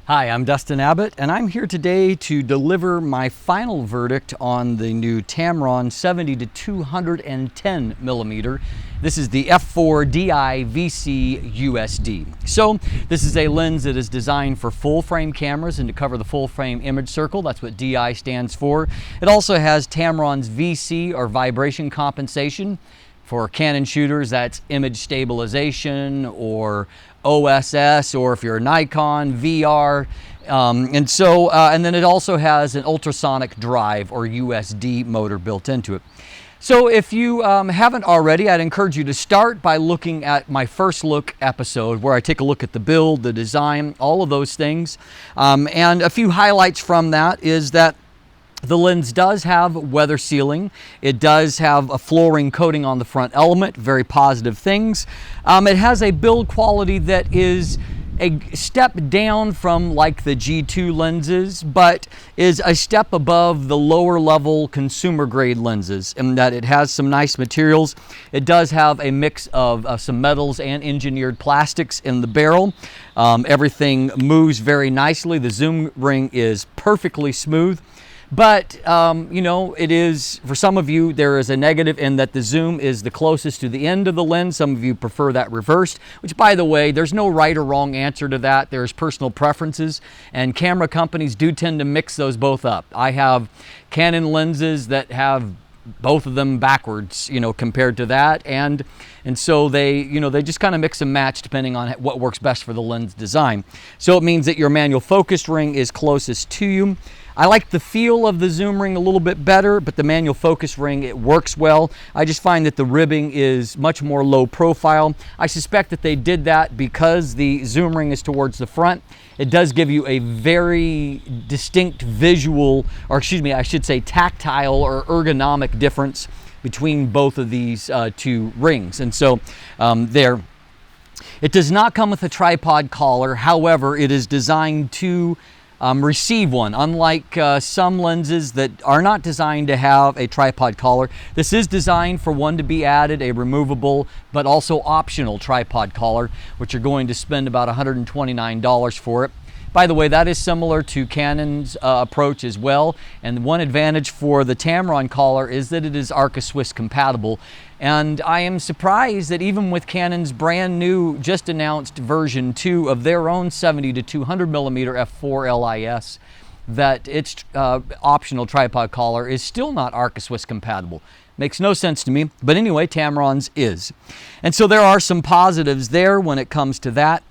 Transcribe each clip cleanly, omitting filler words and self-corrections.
Hi, I'm Dustin Abbott, and I'm here today to deliver my final verdict on the new Tamron 70-210mm. This is the f4 VC USD. So this is a lens that is designed for full frame cameras and to cover the full frame image circle. That's what DI stands for. It also has Tamron's VC, or vibration compensation. For Canon shooters, that's image stabilization, or OSS, or if you're a Nikon, VR. And then it also has an ultrasonic drive, or USD motor built into it. So if you haven't already, I'd encourage you to start by looking at my first look episode, where I take a look at the build, the design, all of those things. And a few highlights from that is that the lens does have weather sealing. It does have a flooring coating on the front element, very positive things. It has a build quality that is a step down from like the G2 lenses, but is a step above the lower level consumer grade lenses, in that it has some nice materials. It does have a mix of some metals and engineered plastics in the barrel. Everything moves very nicely. The zoom ring is perfectly smooth. But, you know, it is, for some of you, there is a negative in that the zoom is the closest to the end of the lens. Some of you prefer that reversed, which, by the way, there's no right or wrong answer to that. There's personal preferences, and camera companies do tend to mix those both up. I have Canon lenses that have both of them backwards, you know, compared to that, and so they, you know, they just kind of mix and match depending on what works best for the lens design. So it means that your manual focus ring is closest to you. I like the feel of the zoom ring a little bit better, but the manual focus ring, it works well. I just find that the ribbing is much more low profile. I suspect that they did that because the zoom ring is towards the front. It does give you a very distinct visual, or excuse me, I should say tactile or ergonomic difference between both of these two rings. And so it does not come with a tripod collar. However, it is designed to receive one. Unlike some lenses that are not designed to have a tripod collar, this is designed for one to be added, a removable but also optional tripod collar, which you're going to spend about $129 for it. By the way, that is similar to Canon's approach as well, and one advantage for the Tamron collar is that it is Arca Swiss compatible. And I am surprised that even with Canon's brand new, just announced version 2 of their own 70-200mm f4 LIS, that its optional tripod collar is still not Arca Swiss compatible. Makes no sense to me, but anyway, Tamron's is. And so there are some positives there when it comes to that.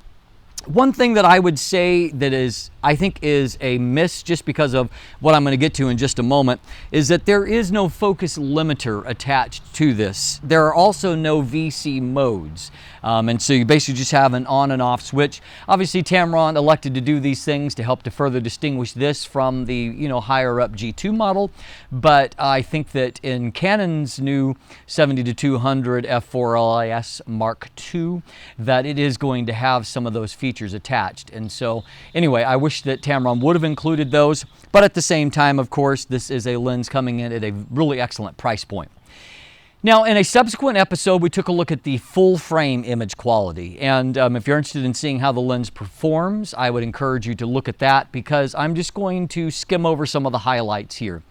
One thing that I would say that I think is a miss, just because of what I'm going to get to in just a moment, is that there is no focus limiter attached to this. There are also no VC modes. And so you basically just have an on and off switch. Obviously, Tamron elected to do these things to help to further distinguish this from the, you know, higher up G2 model. But I think that in Canon's new 70-200 f4 LIS Mark II, that it is going to have some of those features attached. And so anyway, I wish that Tamron would have included those. But at the same time, of course, this is a lens coming in at a really excellent price point. Now, in a subsequent episode, we took a look at the full frame image quality. And if you're interested in seeing how the lens performs, I would encourage you to look at that, because I'm just going to skim over some of the highlights here.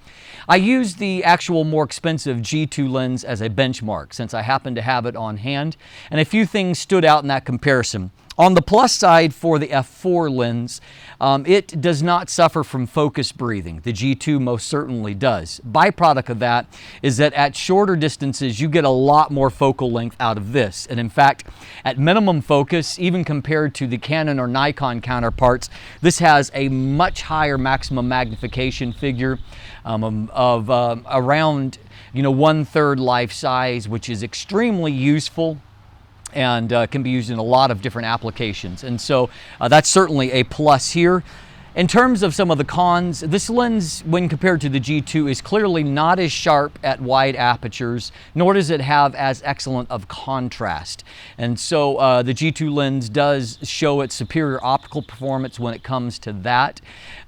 I used the actual more expensive G2 lens as a benchmark, since I happen to have it on hand, and a few things stood out in that comparison. On the plus side for the f4 lens, it does not suffer from focus breathing. The G2 most certainly does. Byproduct of that is that at shorter distances, you get a lot more focal length out of this. And in fact, at minimum focus, even compared to the Canon or Nikon counterparts, this has a much higher maximum magnification figure of around, you know, 1/3 life size, which is extremely useful and can be used in a lot of different applications. And so that's certainly a plus here. In terms of some of the cons, this lens, when compared to the G2, is clearly not as sharp at wide apertures, nor does it have as excellent of contrast. And so the G2 lens does show its superior optical performance when it comes to that.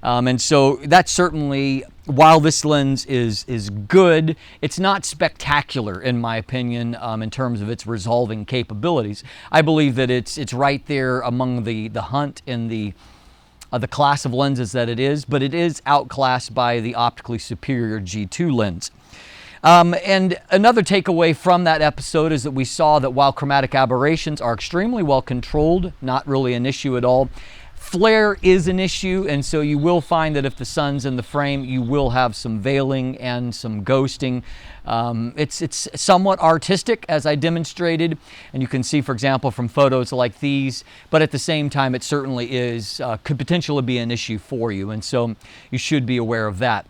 And so that's certainly, while this lens is good, it's not spectacular in my opinion in terms of its resolving capabilities. I believe that it's right there among the Hunt and the the class of lenses that it is, but it is outclassed by the optically superior G2 lens. And another takeaway from that episode is that we saw that while chromatic aberrations are extremely well controlled, not really an issue at all, flare is an issue, and so you will find that if the sun's in the frame, you will have some veiling and some ghosting. It's somewhat artistic, as I demonstrated, and you can see, for example, from photos like these, but at the same time, it certainly is, could potentially be an issue for you, and so you should be aware of that.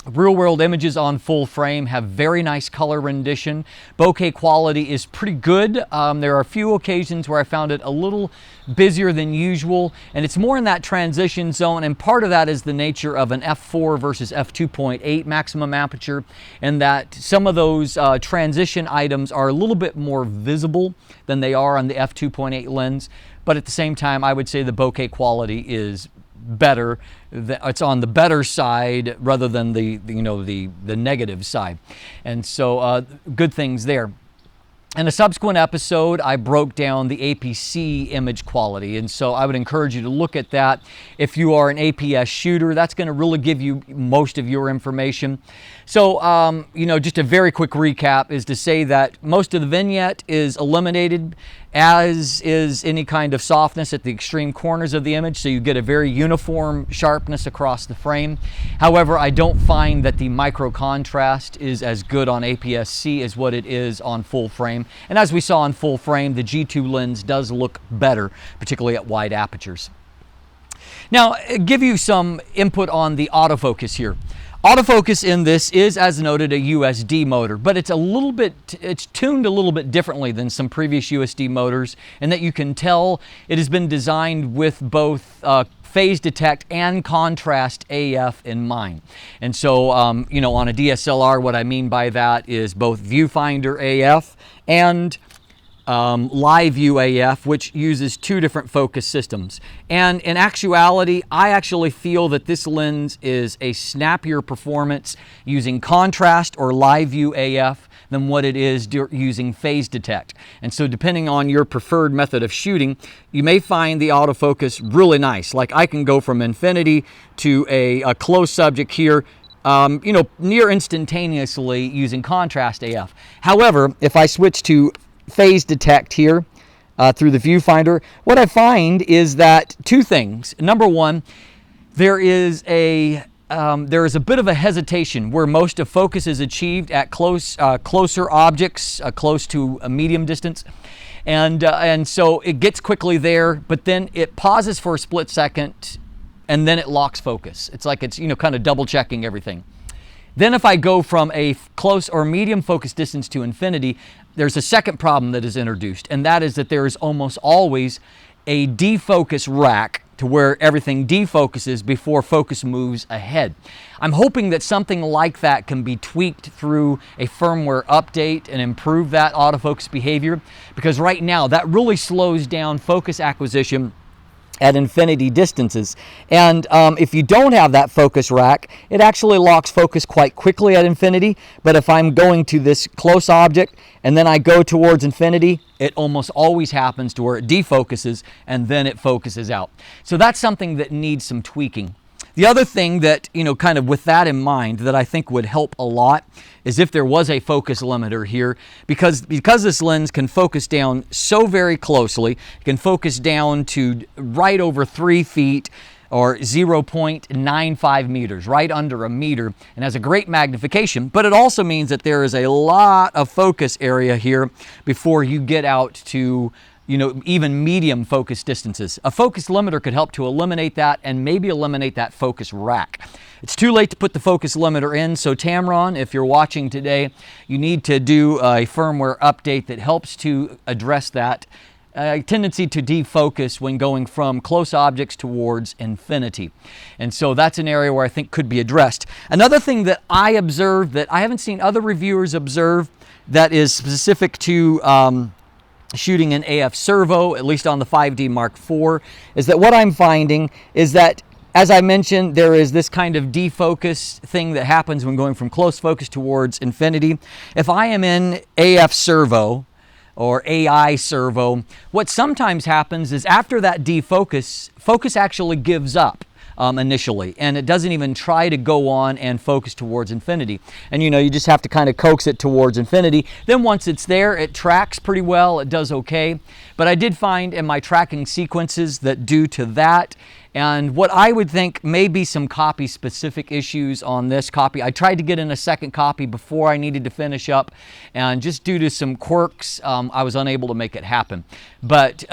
Real-world images on full frame have very nice color rendition. Bokeh quality is pretty good. There are a few occasions where I found it a little busier than usual, and it's more in that transition zone, and part of that is the nature of an f4 versus f2.8 maximum aperture, and that some of those transition items are a little bit more visible than they are on the f2.8 lens, but at the same time, I would say the bokeh quality is better. It's on the better side rather than the negative side, and so good things there. In a subsequent episode, I broke down the APS-C image quality, and so I would encourage you to look at that. If you are an APS shooter, that's going to really give you most of your information. So, just a very quick recap is to say that most of the vignette is eliminated, as is any kind of softness at the extreme corners of the image, so you get a very uniform sharpness across the frame. However, I don't find that the micro contrast is as good on APS-C as what it is on full frame. And as we saw on full frame, the G2 lens does look better, particularly at wide apertures. Now, give you some input on the autofocus here. Autofocus in this is, as noted, a USD motor, but it's tuned a little bit differently than some previous USD motors, in that you can tell it has been designed with both phase detect and contrast AF in mind. And so, on a DSLR, what I mean by that is both viewfinder AF and live view AF, which uses two different focus systems. And in actuality, I actually feel that this lens is a snappier performance using contrast or live view AF than what it is using phase detect. And so depending on your preferred method of shooting, you may find the autofocus really nice. Like I can go from infinity to a close subject here, near instantaneously using contrast AF. However, if I switch to phase detect here through the viewfinder, what I find is that two things. Number one, there is a bit of a hesitation where most of focus is achieved at closer objects, close to a medium distance, and so it gets quickly there, but then it pauses for a split second, and then it locks focus. It's like it's kind of double checking everything. Then if I go from a close or medium focus distance to infinity, there's a second problem that is introduced, and that is that there is almost always a defocus rack to where everything defocuses before focus moves ahead. I'm hoping that something like that can be tweaked through a firmware update and improve that autofocus behavior, because right now that really slows down focus acquisition at infinity distances. And if you don't have that focus rack, it actually locks focus quite quickly at infinity. But if I'm going to this close object and then I go towards infinity, it almost always happens to where it defocuses and then it focuses out. So that's something that needs some tweaking. The other thing that, kind of with that in mind, that I think would help a lot is if there was a focus limiter here, because this lens can focus down so very closely, it can focus down to right over 3 feet or 0.95 meters, right under a meter, and has a great magnification, but it also means that there is a lot of focus area here before you get out to even medium focus distances. A focus limiter could help to eliminate that and maybe eliminate that focus rack. It's too late to put the focus limiter in, so Tamron, if you're watching today, you need to do a firmware update that helps to address that tendency to defocus when going from close objects towards infinity. And so that's an area where I think could be addressed. Another thing that I observed that I haven't seen other reviewers observe that is specific to shooting an AF servo, at least on the 5D Mark IV, is that what I'm finding is that, as I mentioned, there is this kind of defocus thing that happens when going from close focus towards infinity. If I am in AF servo, or AI servo, what sometimes happens is after that defocus, focus actually gives up. Initially, and it doesn't even try to go on and focus towards infinity. And you know, you just have to kind of coax it towards infinity. Then once it's there, it tracks pretty well, it does okay. But I did find in my tracking sequences that due to that, and what I would think may be some copy specific issues on this copy. I tried to get in a second copy before I needed to finish up, and just due to some quirks, I was unable to make it happen. But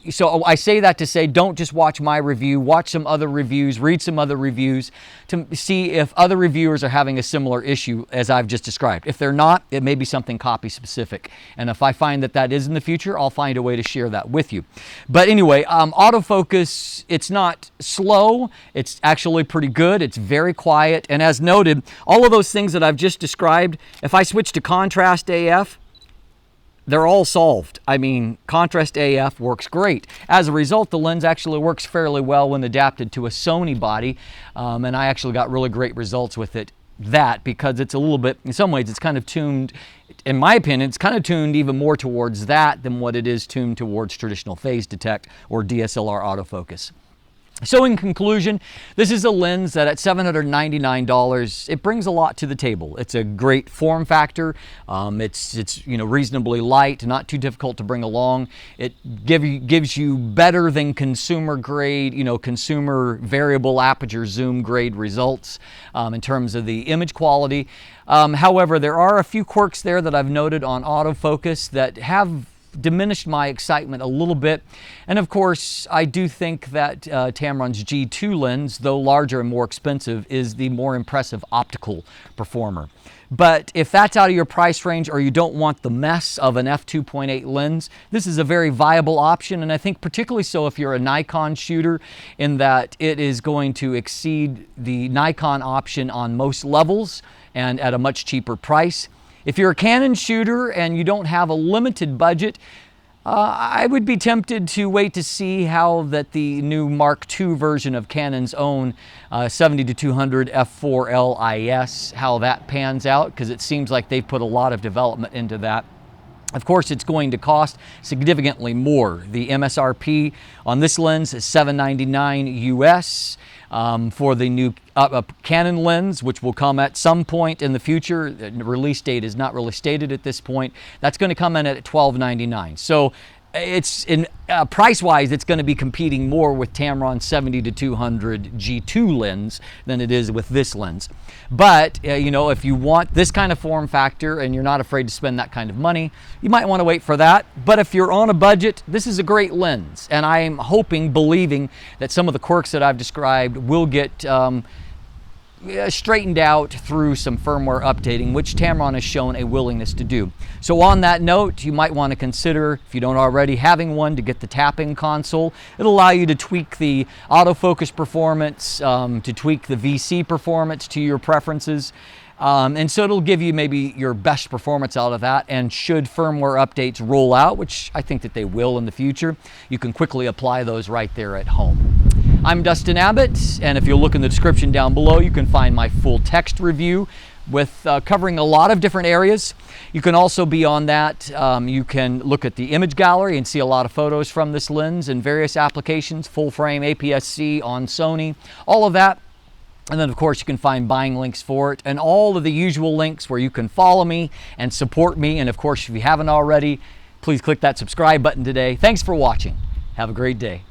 so I say that to say, don't just watch my review, watch some other reviews, read some other reviews to see if other reviewers are having a similar issue as I've just described. If they're not, it may be something copy specific. And if I find that that is in the future, I'll find a way to share that with you. But anyway, autofocus, it's not slow, it's actually pretty good, it's very quiet, and as noted, all of those things that I've just described, if I switch to contrast AF, they're all solved. I mean, contrast AF works great. As a result, the lens actually works fairly well when adapted to a Sony body, and I actually got really great results with it. That because it's a little bit, in some ways, it's kind of tuned, in my opinion, it's kind of tuned even more towards that than what it is tuned towards traditional phase detect or DSLR autofocus. So in conclusion, this is a lens that at $799, it brings a lot to the table. It's a great form factor. It's you know, reasonably light, not too difficult to bring along. It gives you better than consumer grade, you know, consumer variable aperture zoom grade results in terms of the image quality. However, there are a few quirks there that I've noted on autofocus that have diminished my excitement a little bit. And of course, I do think that Tamron's G2 lens, though larger and more expensive, is the more impressive optical performer. But if that's out of your price range or you don't want the mess of an f2.8 lens, this is a very viable option, and I think particularly so if you're a Nikon shooter, in that it is going to exceed the Nikon option on most levels and at a much cheaper price. If you're a Canon shooter and you don't have a limited budget, I would be tempted to wait to see how that the new Mark II version of Canon's own 70-200 f4 LIS, how that pans out, because it seems like they've put a lot of development into that. Of course, it's going to cost significantly more. The MSRP on this lens is $799 US. For the new Canon lens, which will come at some point in the future. The release date is not really stated at this point. That's going to come in at $1299. So it's in price-wise, it's going to be competing more with Tamron 70-200 G2 lens than it is with this lens. But you know, if you want this kind of form factor and you're not afraid to spend that kind of money, you might want to wait for that. But if you're on a budget, this is a great lens, and I'm hoping, believing that some of the quirks that I've described will get straightened out through some firmware updating, which Tamron has shown a willingness to do. So on that note, you might want to consider, if you don't already, having one to get the tapping console. It'll allow you to tweak the autofocus performance, to tweak the VC performance to your preferences. And so it'll give you maybe your best performance out of that, and should firmware updates roll out, which I think that they will in the future, you can quickly apply those right there at home. I'm Dustin Abbott, and if you'll look in the description down below, you can find my full text review with covering a lot of different areas. You can also, beyond that, you can look at the image gallery and see a lot of photos from this lens in various applications, full frame, APS-C on Sony, all of that. And then, of course, you can find buying links for it and all of the usual links where you can follow me and support me. And of course, if you haven't already, please click that subscribe button today. Thanks for watching. Have a great day.